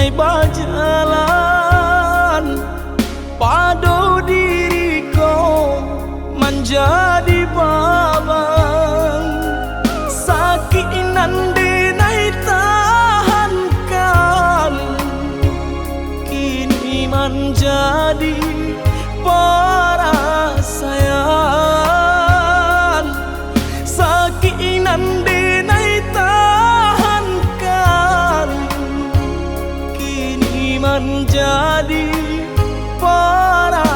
nai berjalan pada diriku menjadi beban. Sakit nande nai tahankan, kini menjadi perasaan. Sakit nande nai tahankan, kini menjadi perasaan.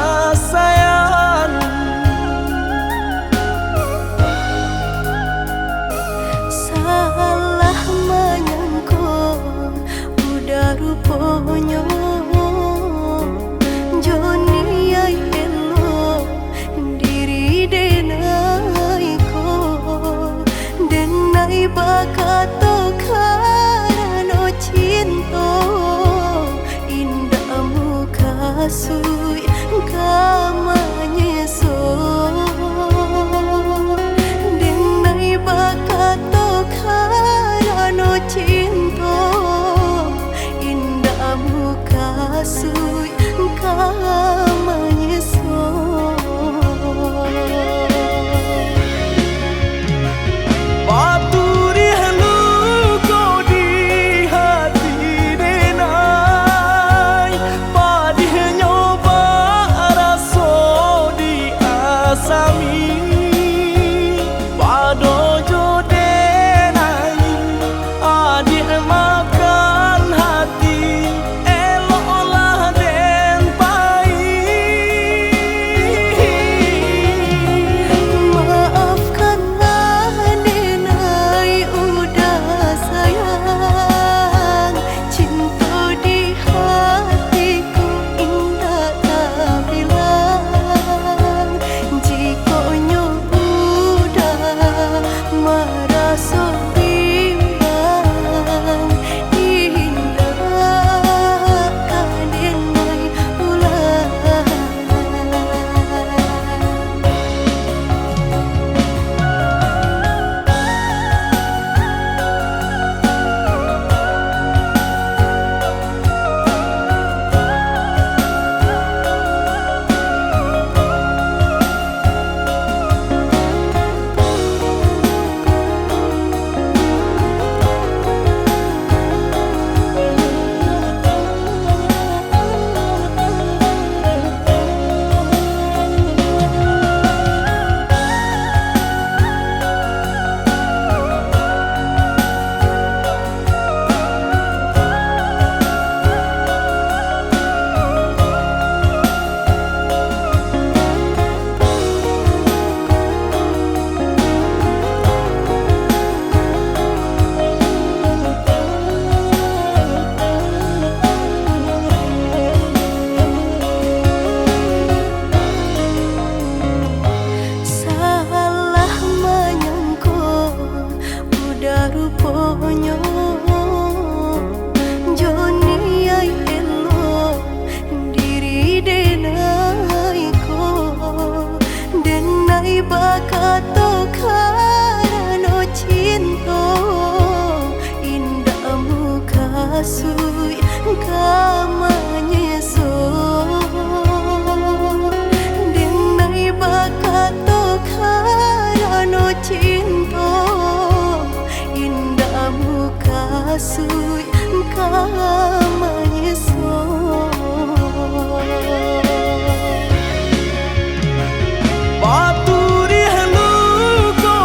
Salah menyangka udah rupanya Joni ay elo diri denai ko denai bakato karano cinta indah muka sui kamanya so denai bakato karano cinta indah muka sui kamanya so. Paturi haluko di hati denai, padih nyoba raso di asami. Pado jo denai, adik makan hati, eloklah den pai. Maafkanlah denai udah sayang, cinta di hatiku indah tak bilang. Jika udah merasa bimbang, indah denai ulang. Salah menyangka udah rupanya Joni ay elo diri denai ko denai bakato karano cinta indah muka sui kamanya so denai bakato karano cinta indah muka sui kamanya so. Paturi haluko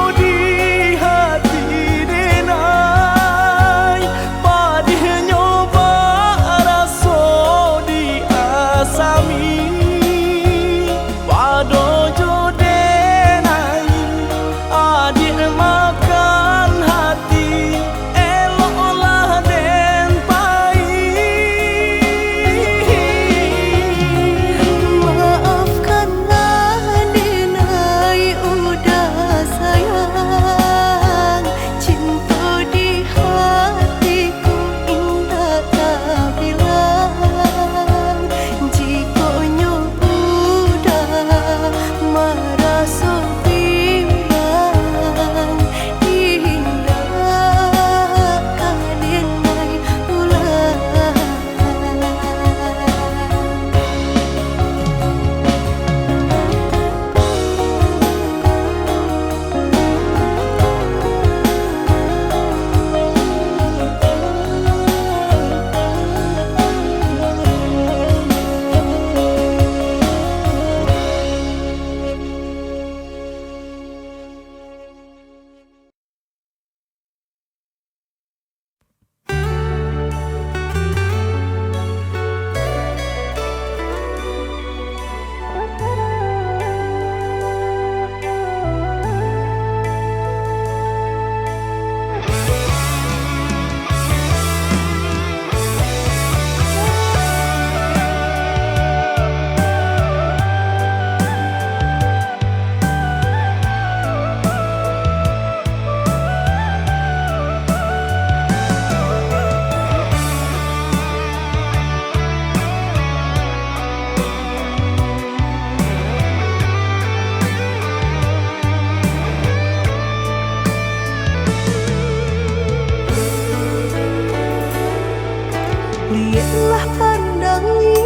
Lihatlah pandangi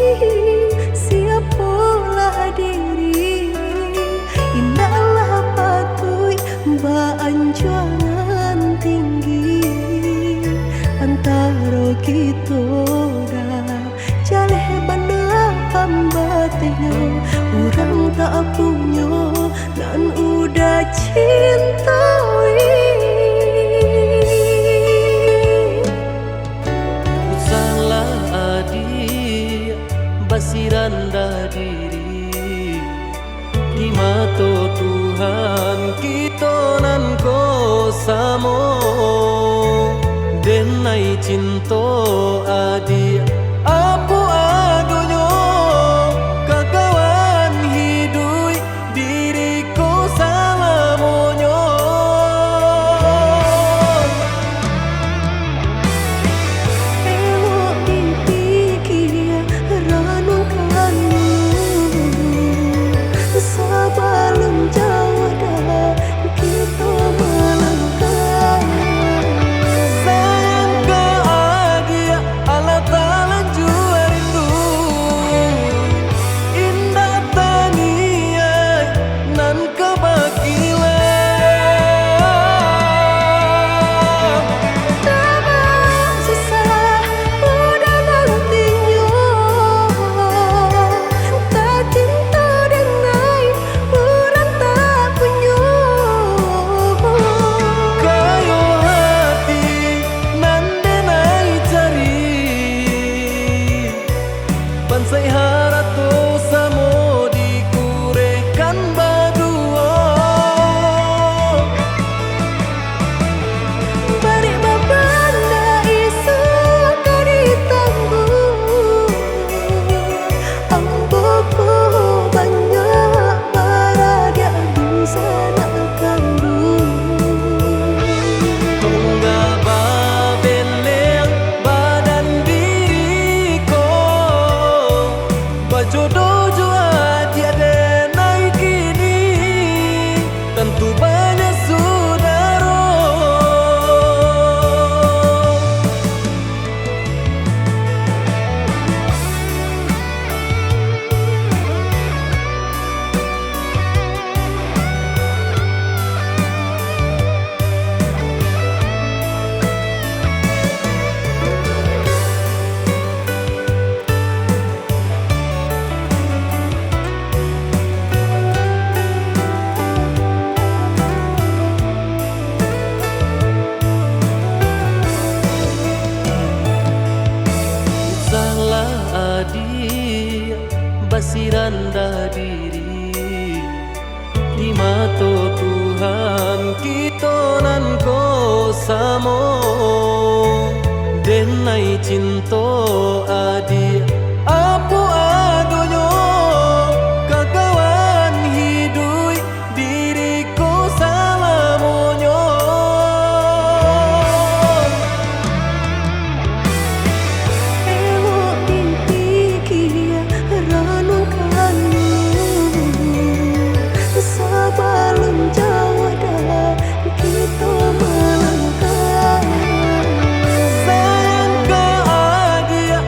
siapalah diri. Indahlah patui beanjuran tinggi antara kita dah jaleh benda pambatnya. Orang tak punya dan udah cintai. Salah adik basiran dah diri di mata Tuhan kita nan ko samo denai cinta adik apa adonyo kakawan hidui diriku salamonyo. Elok dipikir renungkanmu sebelum jauh dah kita melangkah. Sayang bahagia Allah Ta'ala jua rindu indah taniai nan kebakilan. Tak susah udah nantinya. Tak cinta dengan orang tak punya. Kayo hati nan denai cari bansai harato samo dikurekan badua. Bari babanda isu kari tangguh. Ambo po banyak baradia bisa nak kandung. Tunggal babeleng badan diriku bajodoh jua tiada naik kini tentu banyak saudara. Salah adik basiran dah diri di mata Tuhan kita nan ko samo denai cinta adik apa adonyo kakawan hidui diriku salamonyo. Elok dipikir renungkanmu sebelum jauh dah kita melangkah. Sayang bahagia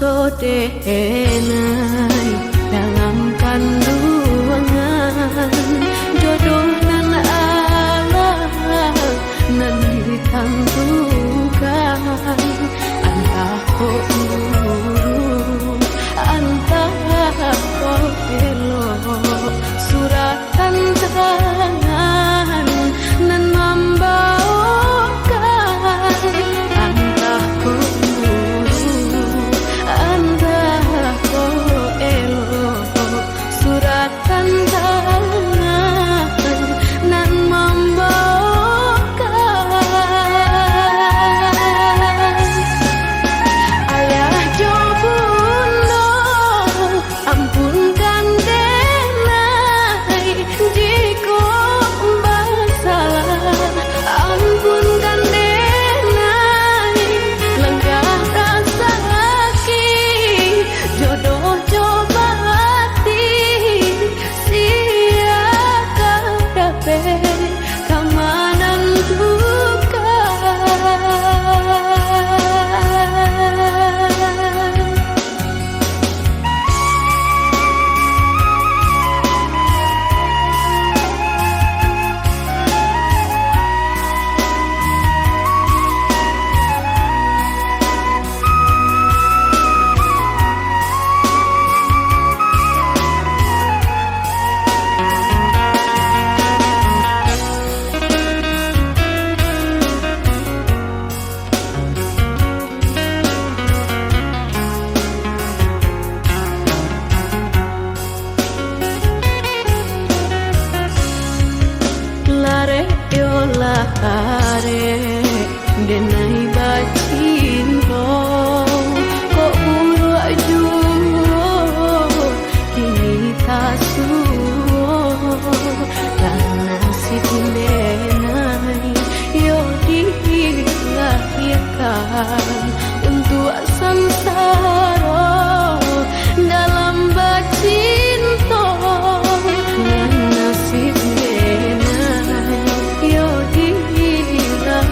sodenai dalam kandungan jodoh nan Allah nan ditentukan antah kok nurut antah kok elok suratan tangan nan membawakan antah kok nurut antah kok elok suratan tangan nan membawakan ayah jo bunda ampunkan denai jika bersalah ampunkan denai lenggah rasa sakit jodoh coba hati sia kadape kamanan duka. Lare yo lare denai bacinto kok buru ajuo kini tasuo dan nasib denai yo dilahirkan untuk samsara dalam bacinto dan nasib denai yo dilahirkan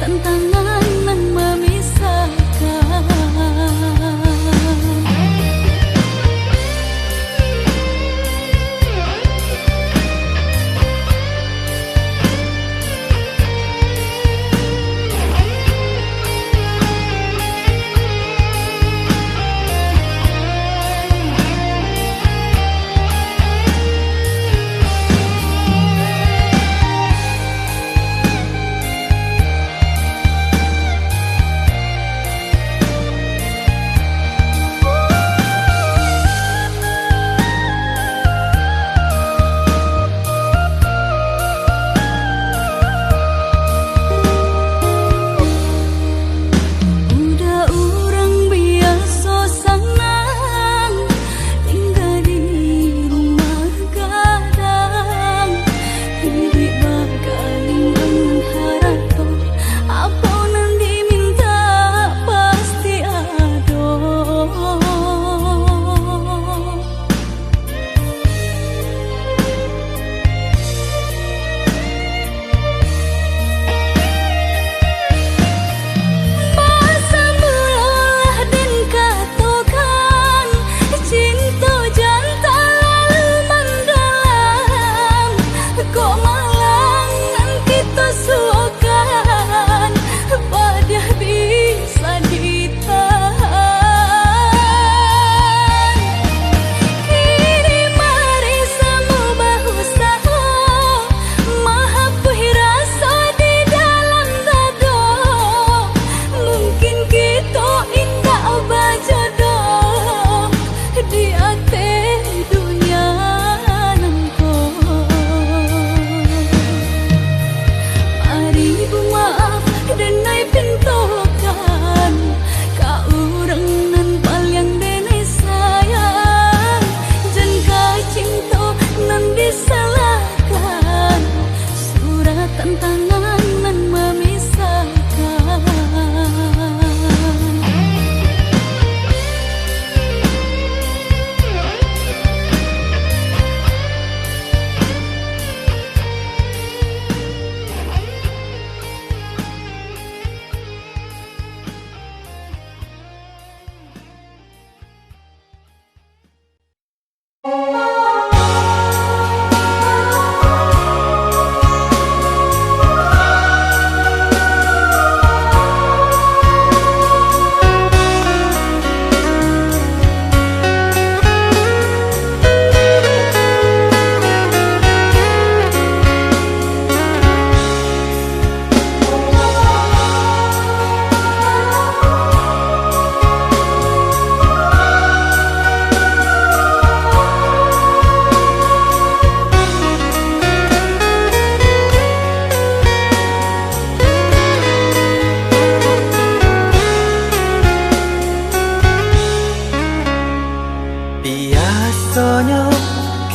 tantangan nan memisahkan.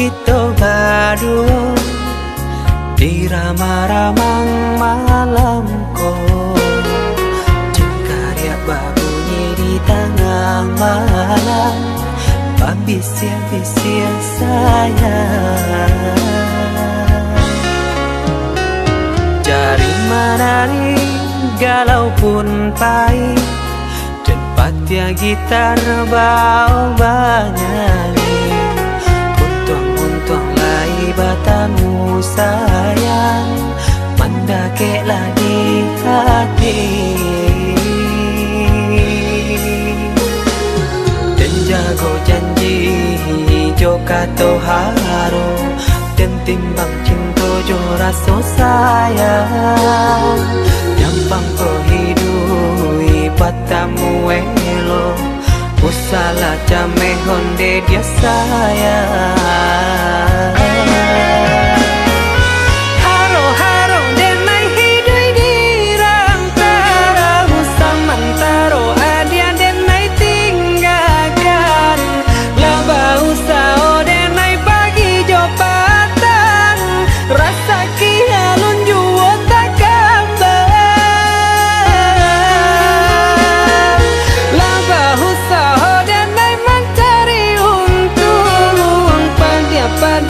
kita berdua di ramah-ramang malam ko, jengkarya babunyi di tengah malam, babisia-bisia sayang. Cari menari galau pun pahit, dan patia gitar bau banyak. Untung lai batamu sayang, mandakeklah di hati. Dan jago janji joka toharo, dan timbang cinta jo rasa sayang. Nyampang ko hidui patamu elo, usala jame honde dia sayang. Haro-haro denai hidui di rantara, usamantaro adia denai tinggalkan. Laba usao denai bagi jopatan, rasa kialun juo tak kabar. Laba usao denai mencari untung, pada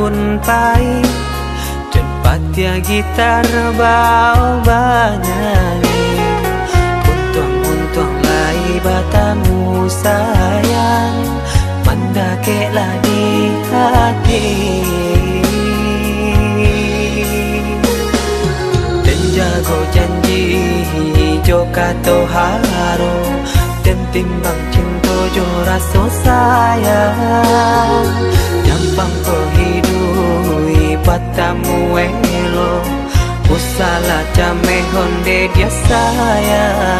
tahun pai tempat ya gitar bau banyanyi untung lai batamu sayang mandakeklah di hati dan jago janji joka toharo dan timbang cinta jo rasa sayang gampang ko hidui patamu elo usala jame honde dia sayang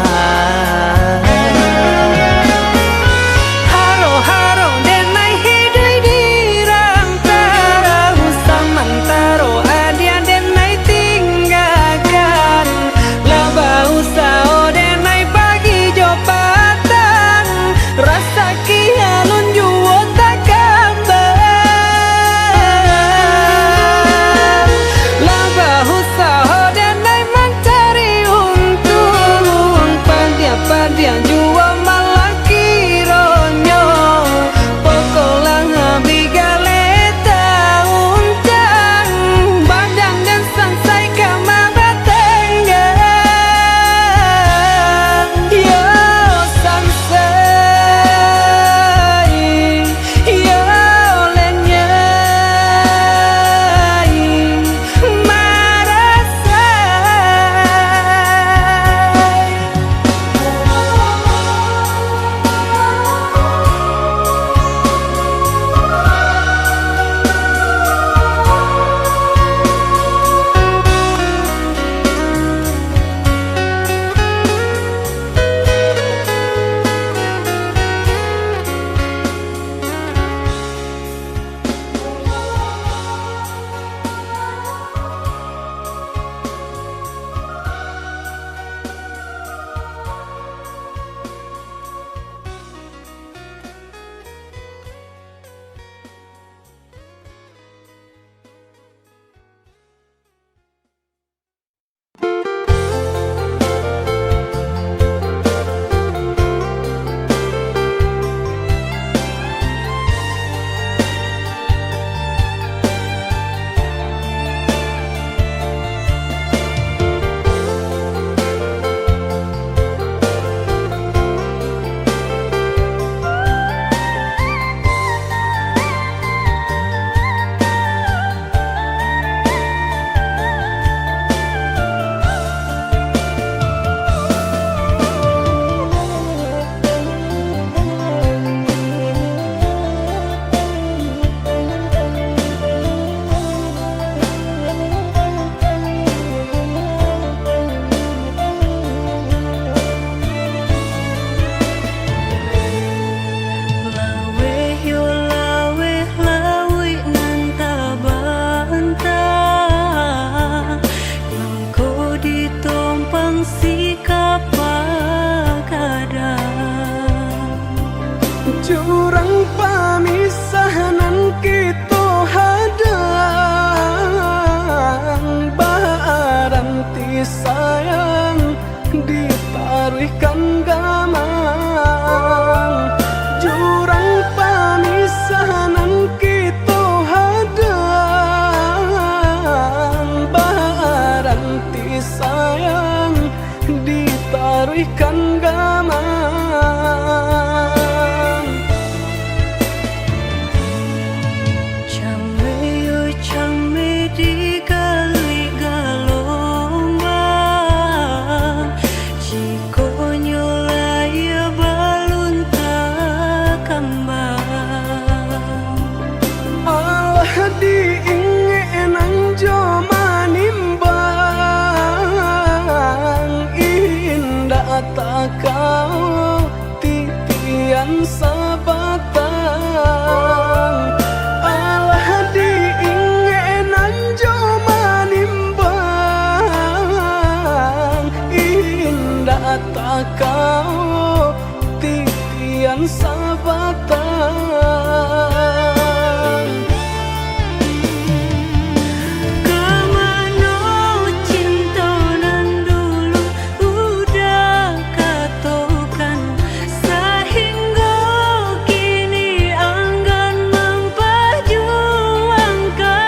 haro haro denai hidui dirang tara usamantaro adia denai tinggalkan laba usao denai pagi jopatan rasa kialun juo tak gambar laba usao denai mencari untung padia juo malah kironyo pokolang bigaleta uncang badan dan sansai kama batenggang yo sansai yo lenyai marasai jurang pamisahan kita hadang baranti sayang ditaruhkan gamang jurang pamisahan kita hadang baranti sayang ditaruhkan gamang kau titian sabatang alah diingenan jo manimbang indah tak kau titian sabatang sehingga kini enggan memperjuangkan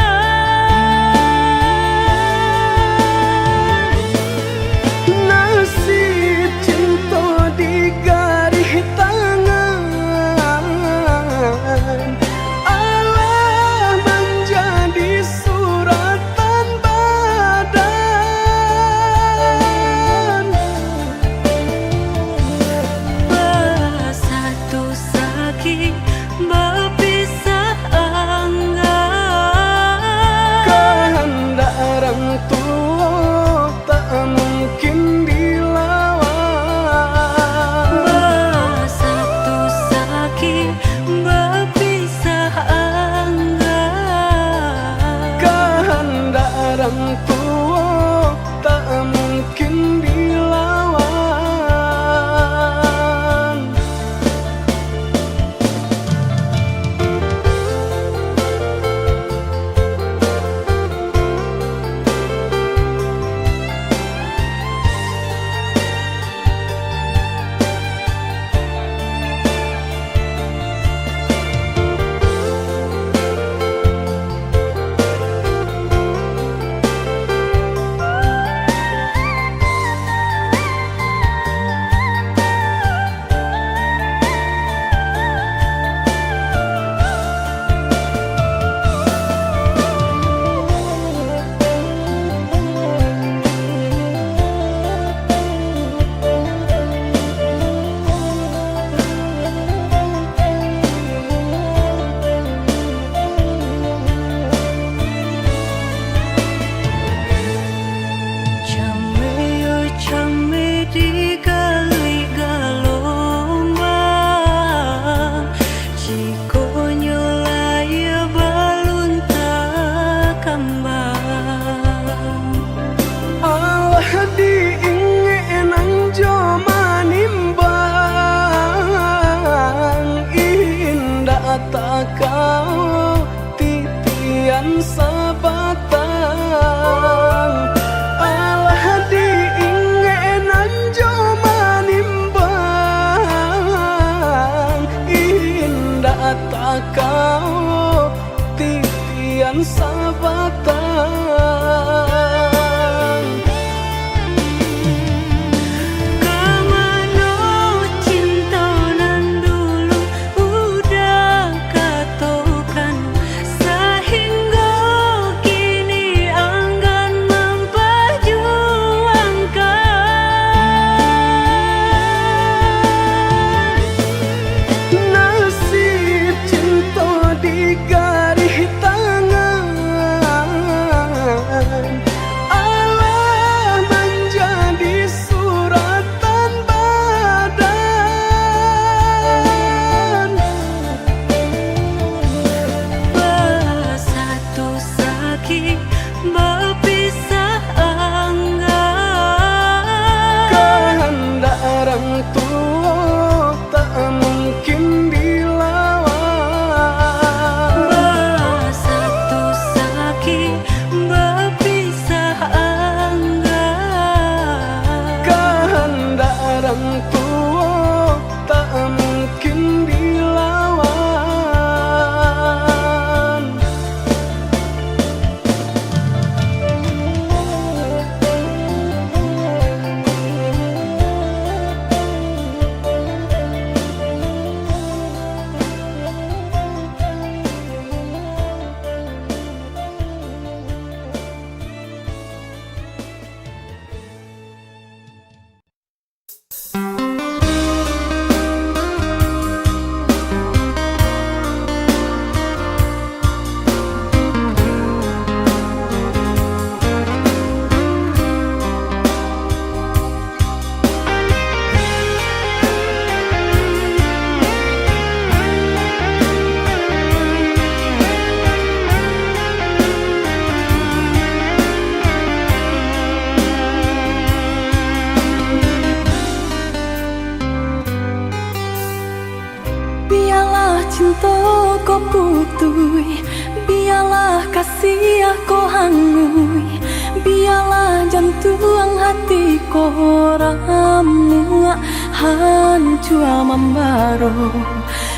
ko putui, biarlah kasih ko hangui, biarlah jantung hati ko ramu hancur membaro,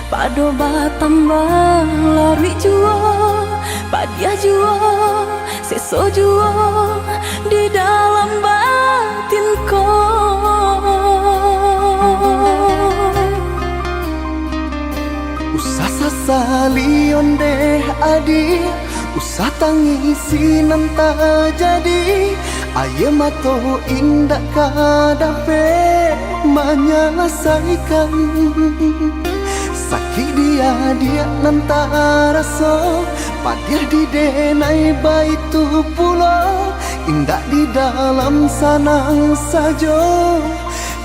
pado batambah lari juo, padia juo, seso juo di dalam batin ko. Usah sasali onde adi, usah tangisi nanta jadi. Aye mato indak kadape menyelesaikan sakit dia nanta raso, padiah di denai baitu pulau, indak di dalam sanang sajo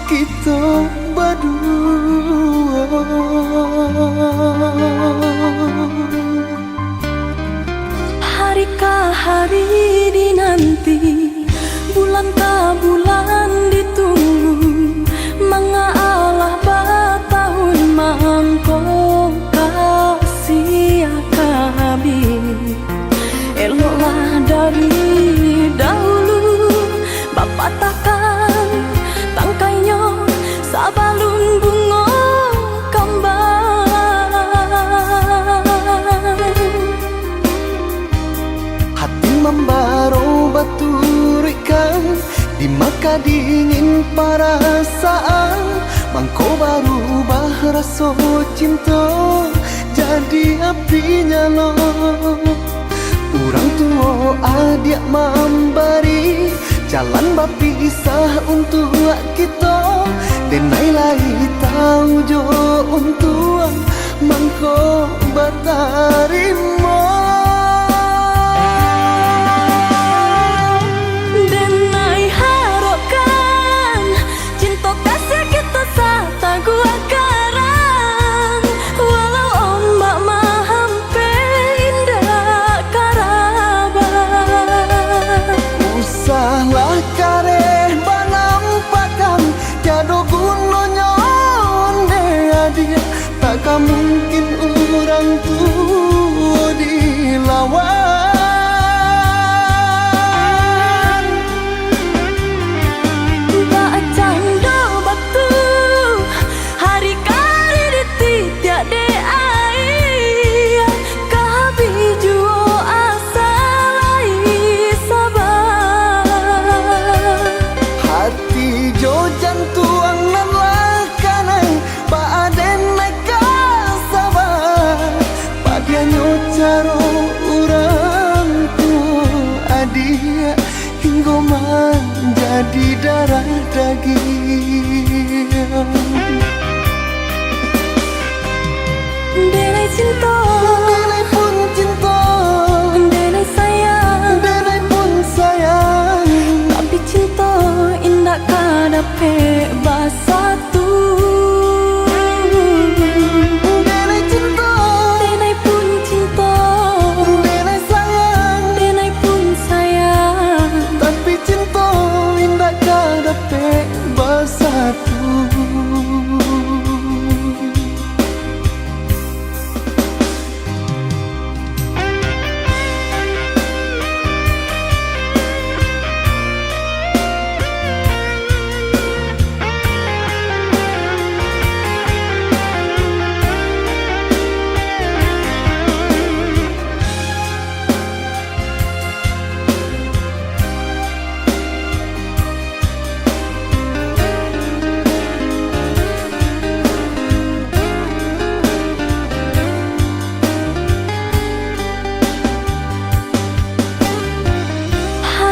kita berdua. Harikah hari dinanti, bulan ka bulan ditunggu, mengalah batahun mangko kasih habis. Eloklah dari dahulu, bapak takkan tangkainya sabalun bunga kembang. Hati membaro baturikan, di maka dingin perasaan, mangko baru bahraso cinta jadi apinya lo. Orang tua adik memberi jalan berpisah untuk kita, denai lai tahu jo untuk mangko batarimo. Denai harapkan cinta kasih kita sata gua karang, walau ombak mahampe indah karabat. Usahlah kareh banampakan, tiada gunanya onde adia, takkan mungkin orang tua dilawan. Bacanda batu hari kali ditidak de air, kabi juo asalai sabar. Hati jo jantung nan lakanai, baaden naika sabar, padianyo caro orang tua adia, hingga menjadi darah daging. Denai cinta, Denai pun cinta, denai sayang, denai pun sayang. tapi cinta indah kadape basatu. Denai cinta, Denai pun cinta, denai sayang, denai pun sayang, tapi cinta indah kadape bersatu.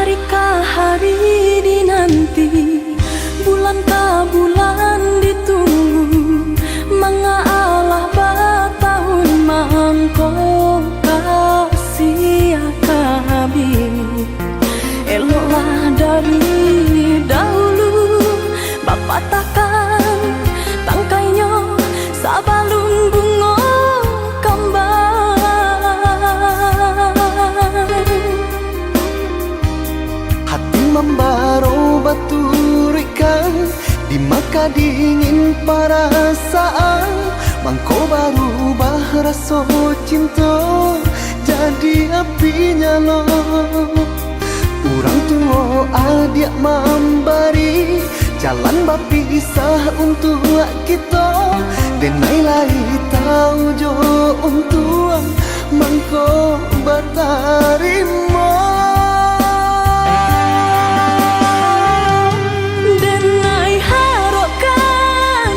harikah hari dinanti, bulan ka bulan ditunggu, mengalah batahun mangko kasih habis. Eloklah dari dahulu, bapak takkan tangkainya sabalun bunga kembang. Hati membaro baturikan, di maka dingin perasaan, mangko baru bahraso cinta jadi api nyala. Urang tua adik memberi jalan berpisah untuk kita. Denai lai tahu jo untuk mangko bertarima. Denai harapkan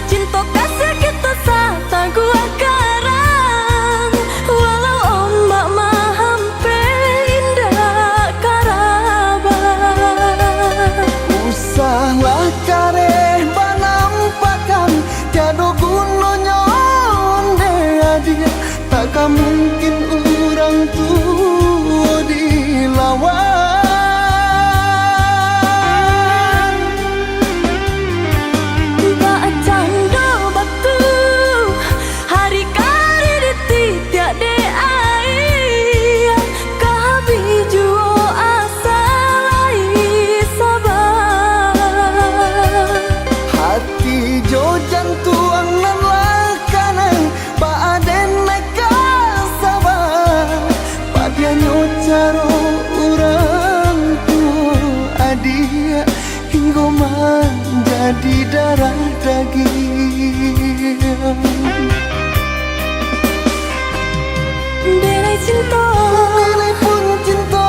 cinta kasih kita sata gua karang. Walau ombak mahampe indah karaban. Usahlah kareh banampakan tiada gunanya onde dia. Takkan mungkin orang tua dilawan. Bak canda batu hari kari dititik de air. Kabi juo asal sabar. Hati jo jantung nan lakanan baaden neka sabar. Padianyo caro urang tua adia hingga menjadi darah daging. Denai cinta, Denai pun cinta,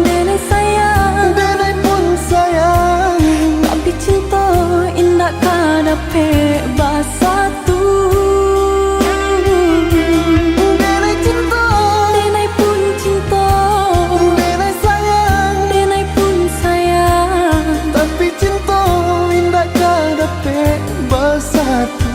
denai sayang, denai pun sayang. tapi cinta indah kadape basatu. Denai cinta, Denai pun cinta, denai sayang. denai pun sayang. Tapi cinta indah kadape bersatu.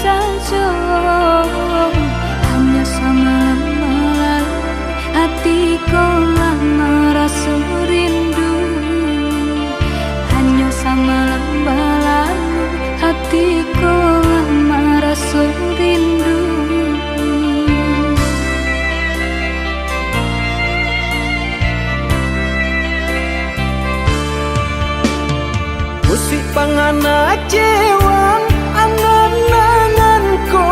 saja, hanya semalam hatiku lama rasa rindu. Hanya semalam berlalu hatiku lama rasa rindu. Musik pangana cewang angan-angan ko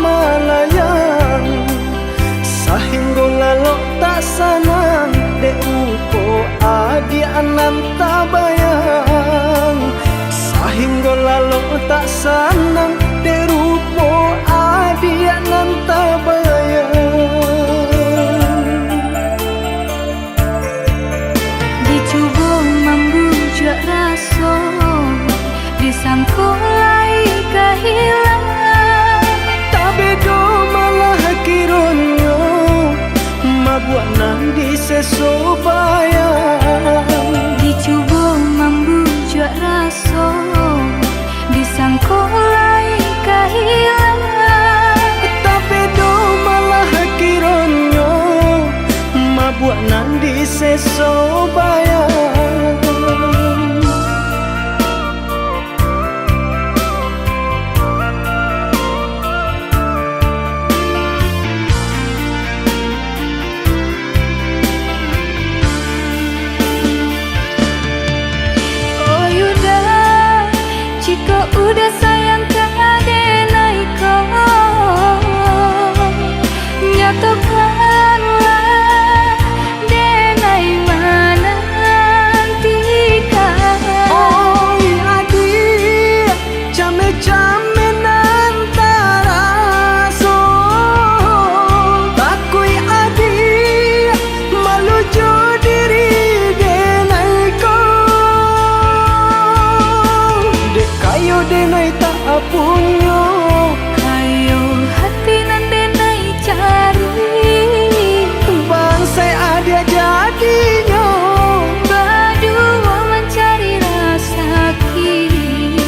malayang, sahinggo lalok tak sanang de upo adi anan tabayang. Sahinggo lalok tak sanang de rupo adi anan tabayang. Dicoba membujuk rasa, disangkulai kehilangan. Tapi do malah kironyo mabuat nang disesobayang. Dicoba membujuk rasa, disangkulai kehilangan. Tapi do malah kironyo mabuat nang disesobayang. Udah sayang ke adenai kau, nyatakanlah denai mana nantikan. Oh adik, came-came nantara so, takui adik malujo diri denai kau. Dek kayo denai tak apunyo, Kayo hati nan denai cari, bangsai ada jadinya. berdua mencari rasa kini.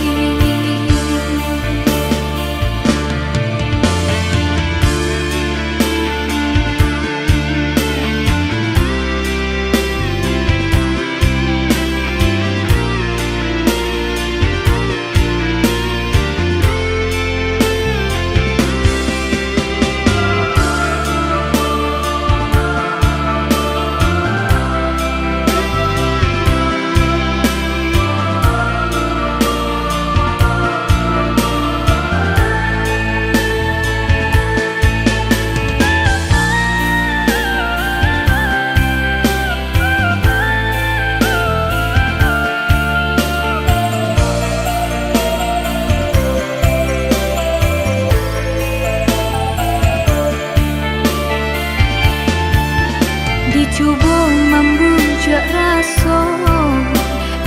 Dicoba membujuk rasa,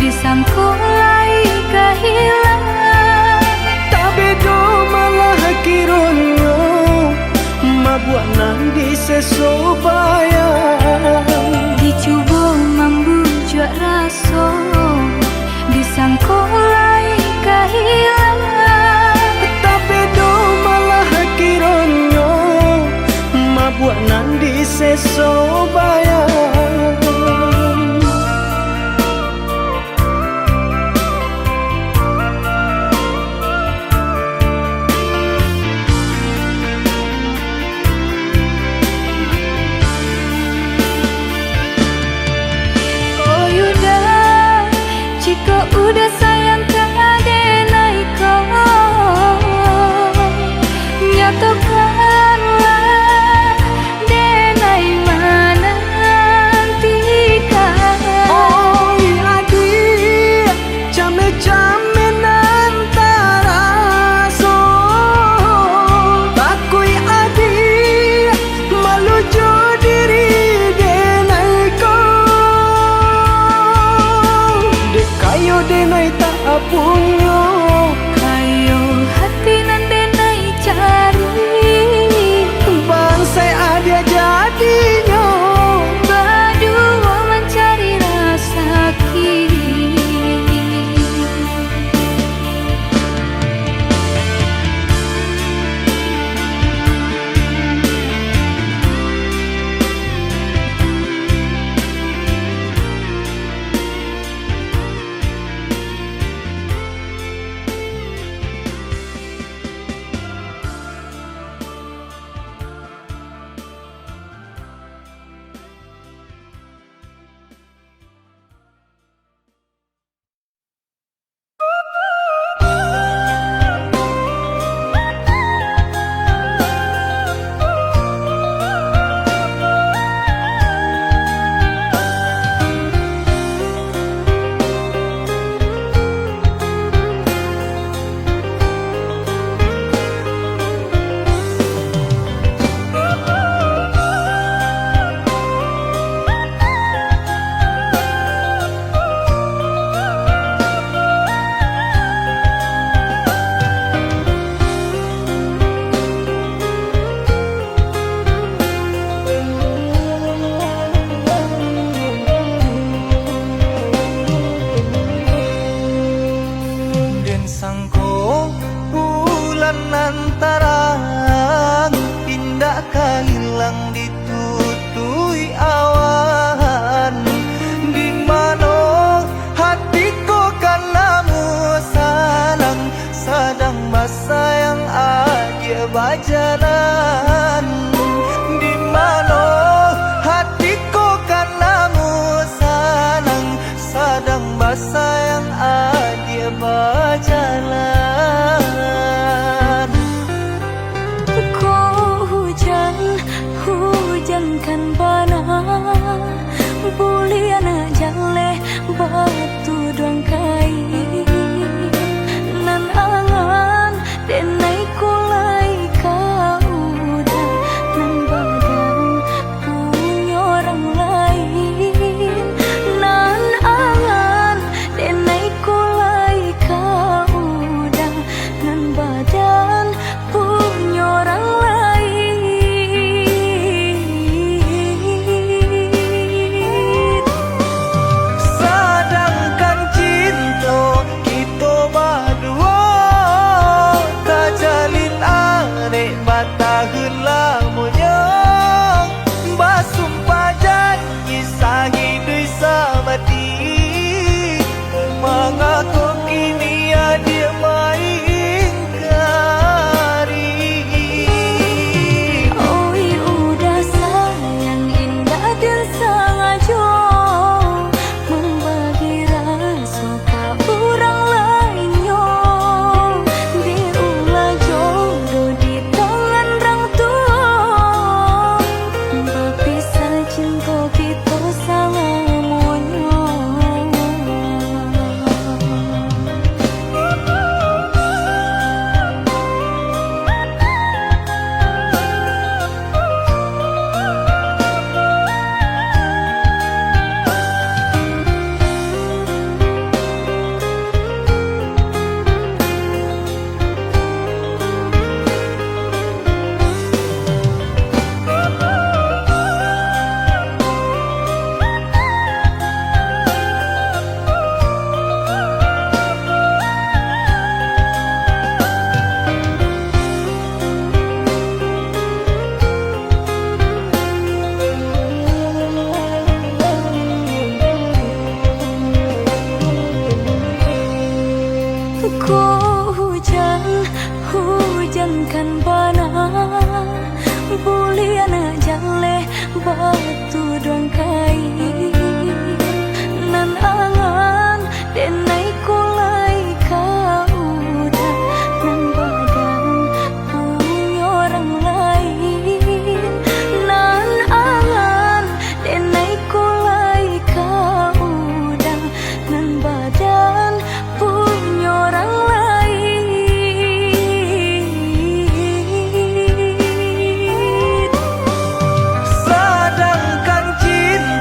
disangkulai kehilangan. Tapi do malah kironyo mabuat nang disesobayang. Dicoba membujuk rasa, disangkulai kehilangan. Tapi do malah kironyo mabuat nang disesobayang. Oh Yuda, jika udah sayang ke adenai kau, nyatakanlah denai mana nantikan. Oh adik, came-came nantara so, takui adik malujo diri denai kau. Dek kayo denai tak apunyo, Kayo hati nan denai cari, bangsai ada jadinya. berdua mencari rasa kini. hujankan bana buliana jale batu doang kai nan angan denai kulai kauda nan badan punya orang lain nan angan denai kulai kauda nan badan punya orang lain. Sedangkan cinta kita berdua tak jalin arek batahun lamanya basumpah janji sahidui samati mengaku kini dia mengingkari. Oi udah sayang indah dan sengaja membagi rasa ke orang lainnya diulah jodoh di tangan orang tua berpisah cinta kita selamanya. Kau hujankan bana buliana jale batu doang kai nan angan denai kulai kauda nan badan punya orang lain nan angan denai kulai kauda nan badan punya orang lain. Sedangkan cinta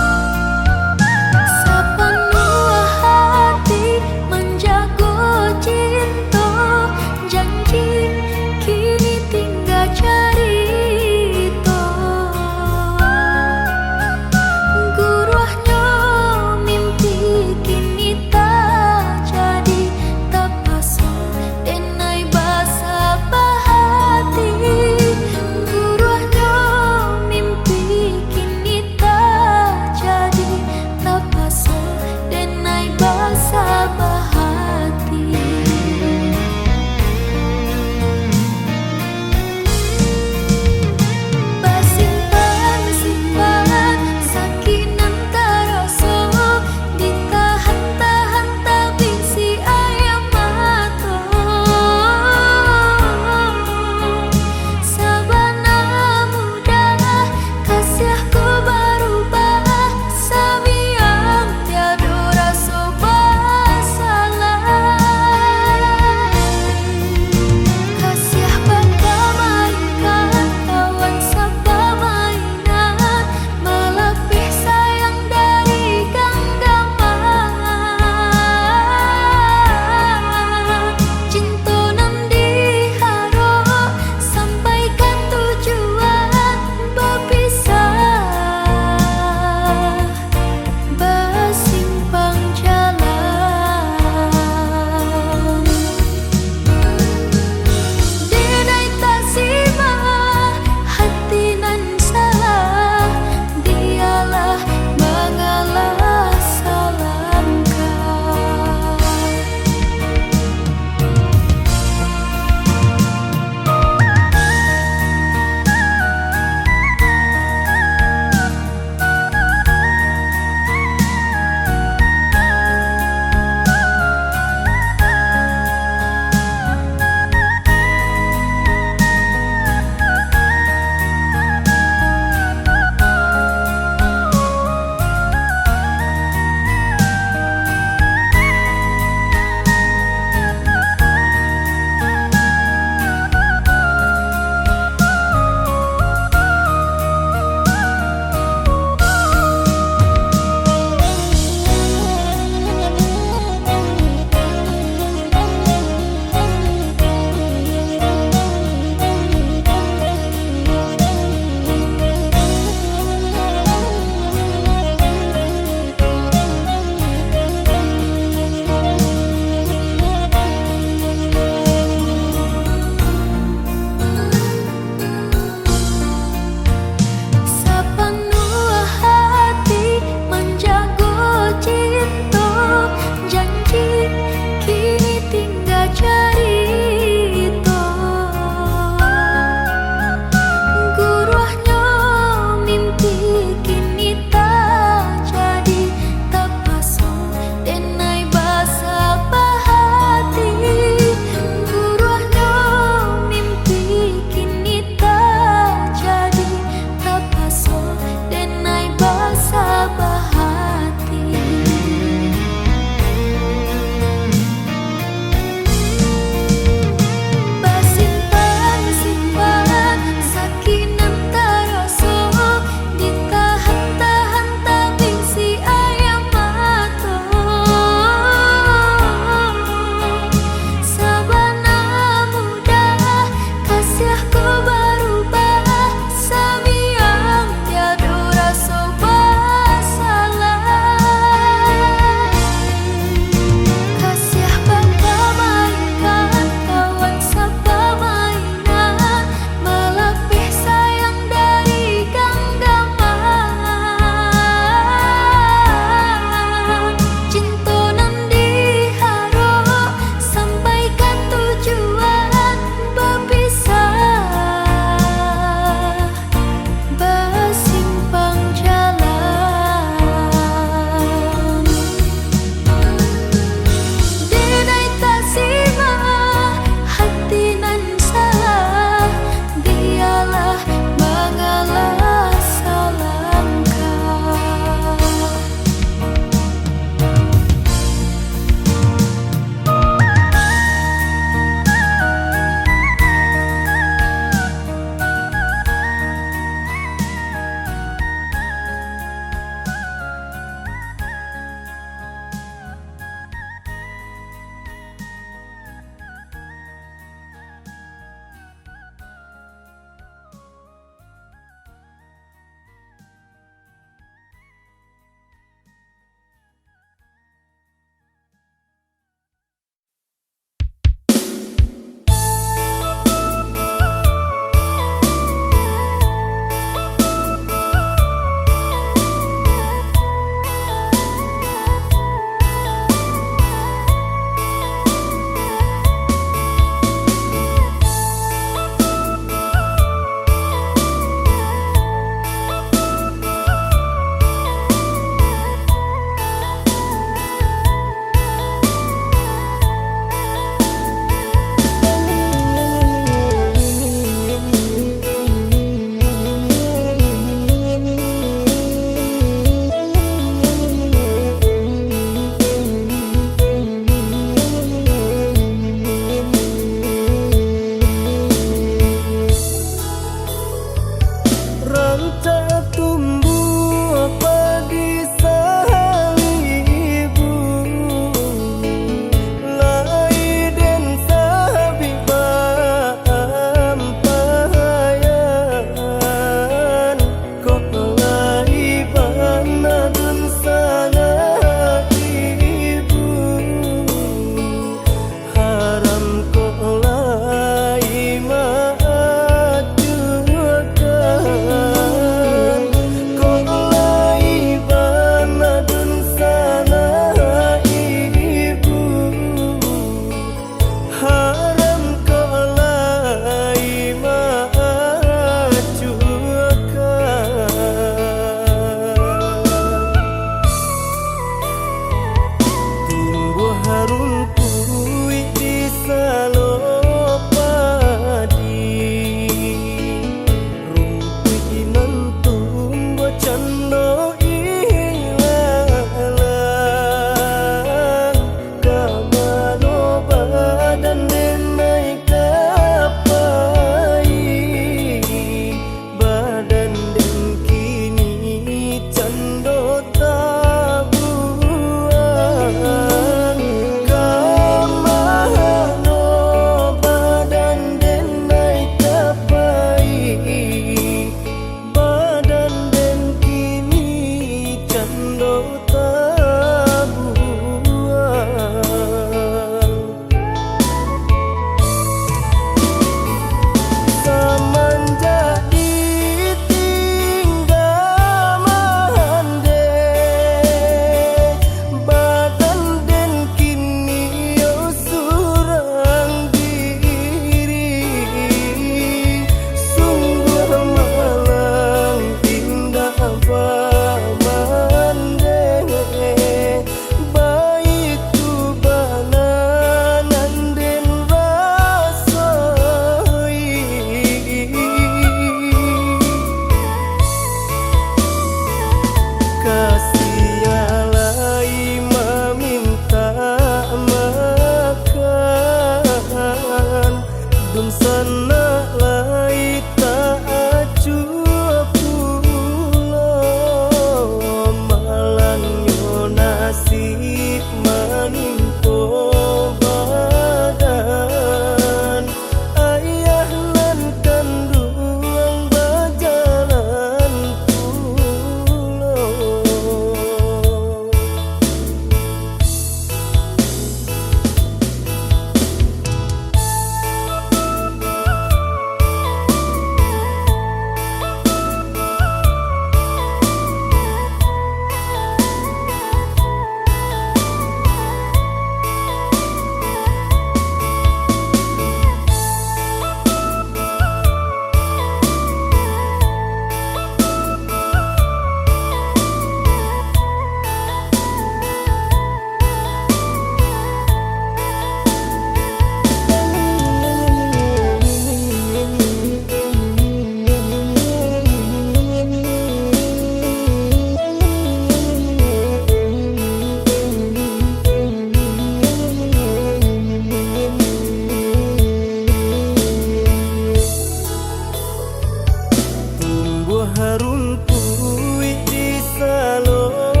harumpui di salopadi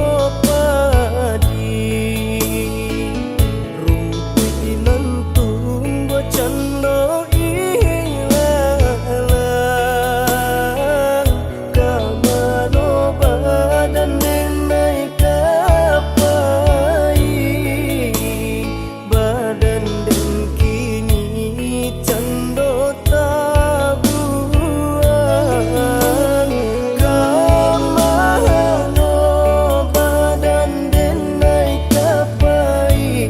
rumput inantung bocando ilalang kamano badan denai kapai badan den kini cando tabuan kamano badan denai kapai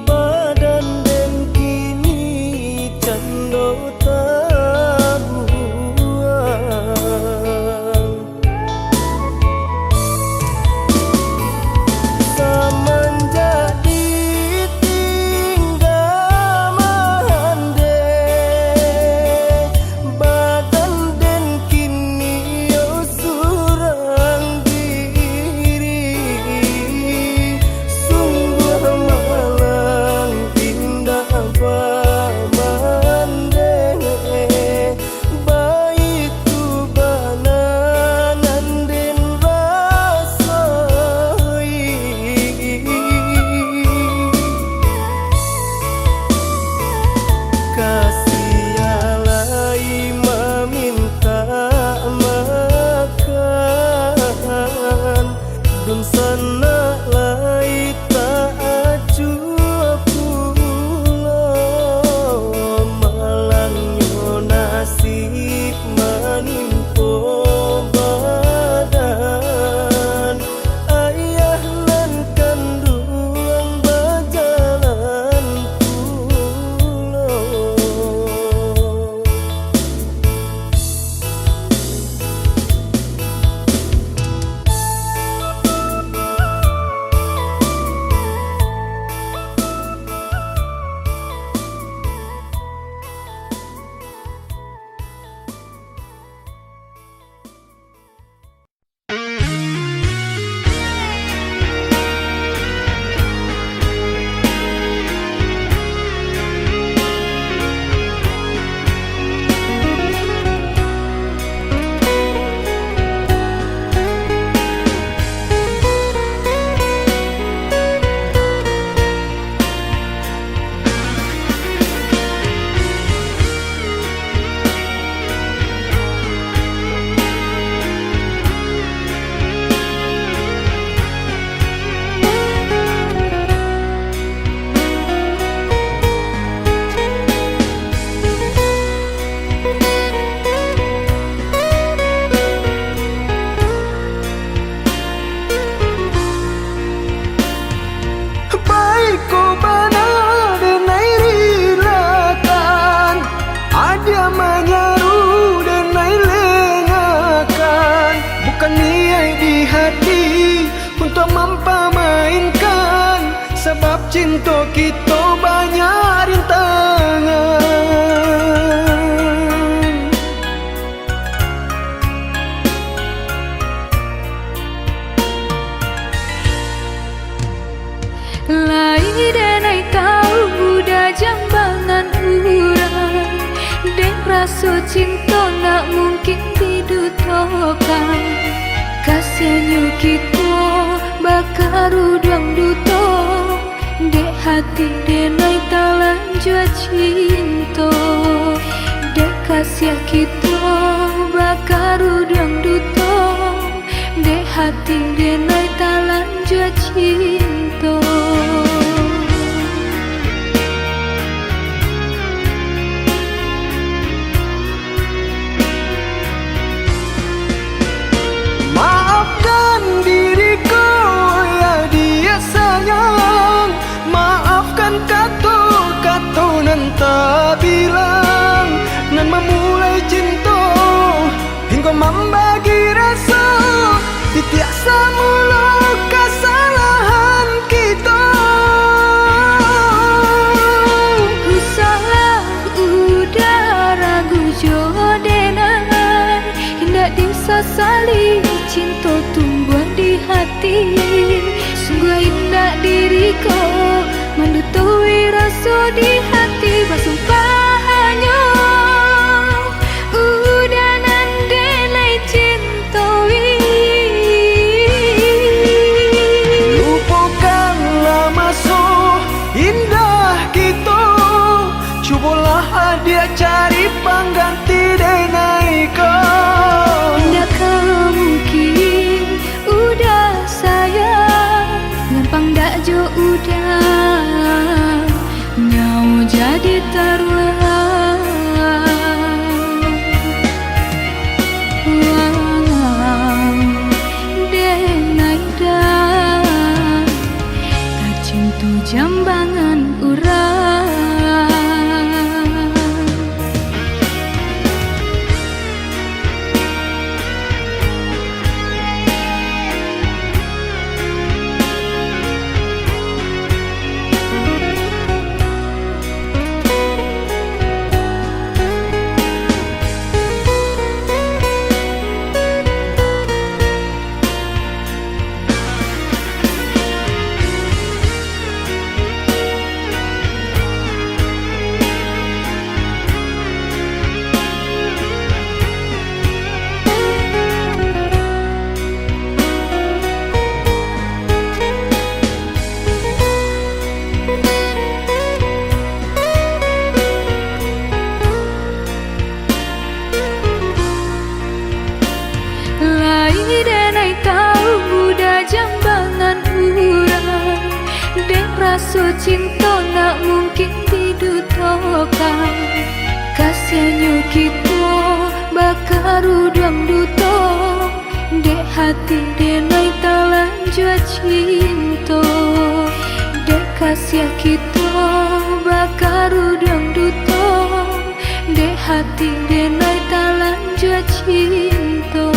badan den kini cando tabuan semenjak ditinggal mande badan den kini yo surang diri sungguh malang indah pamande baitu bananan den rasoi kasihalai meminta makan dun sana lai tak ajua pulau malangnya nasib menimpo badan ayah lan kandung berjalan pulau. Baik kau benar denai rilakan ada menyaru denai lengakan bukan niat di hati untuk mempamainkan sebab cinta kita banyak rintangan. Lai denai tahu budak jambangan urang dek rasa cinta nak mungkin didutokan kasihannya kita bakar udang duto dek hati denai talan jua cinta dek kasih kita bakar udang duto dek hati denai talan jua cinta. Maafkan diriku ya dia sayang maafkan kata-kata nan tak bilang nan memulai cinta hingga membagi rasa tiap semula kesalahan kita. Ku salah udah ragu jodenan hendak disasali cinta tumbuh di hati sungguh indah diriku mendutui rasa di hati bersumpah hanya udah nandela raso cinta nak mungkin didutokan. Kasihannya kita bakaru dang duto, dek hati denai talan jua cinta. Dek kasih kita bakaru dang duto, dek hati denai talan jua cinta.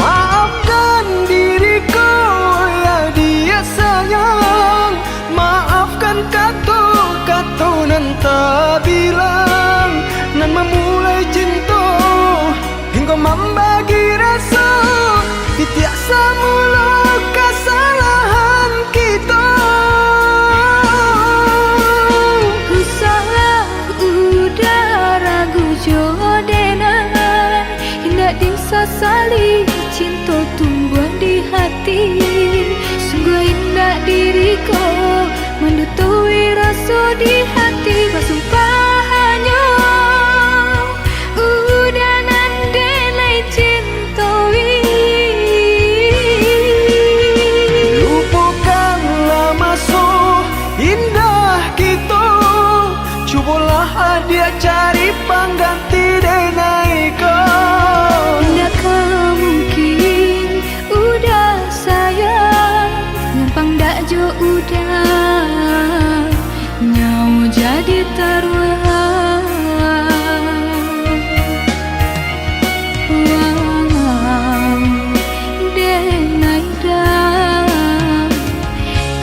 Maafkan diriku yang dia sayang, maafkan kata-kata nan tak bilang, nan memulai cinta hingga membagi rasa di tiap semula kesalahan kita. Usaha udah ragu jodoh hendak disasali, cinta tumbuh di hati. Sungguh indah diriku mendutui rasa di hati. Bersumpahannya udah nandenai cintoi. Lupakanlah masa indah kita, cubalah dia cari pengganti denai kau. Tidakkah mungkin udah sayang, ngampang dak jo udah nyau jadi taruhan. Wow, denai dah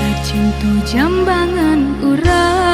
tercinta jambangan urang.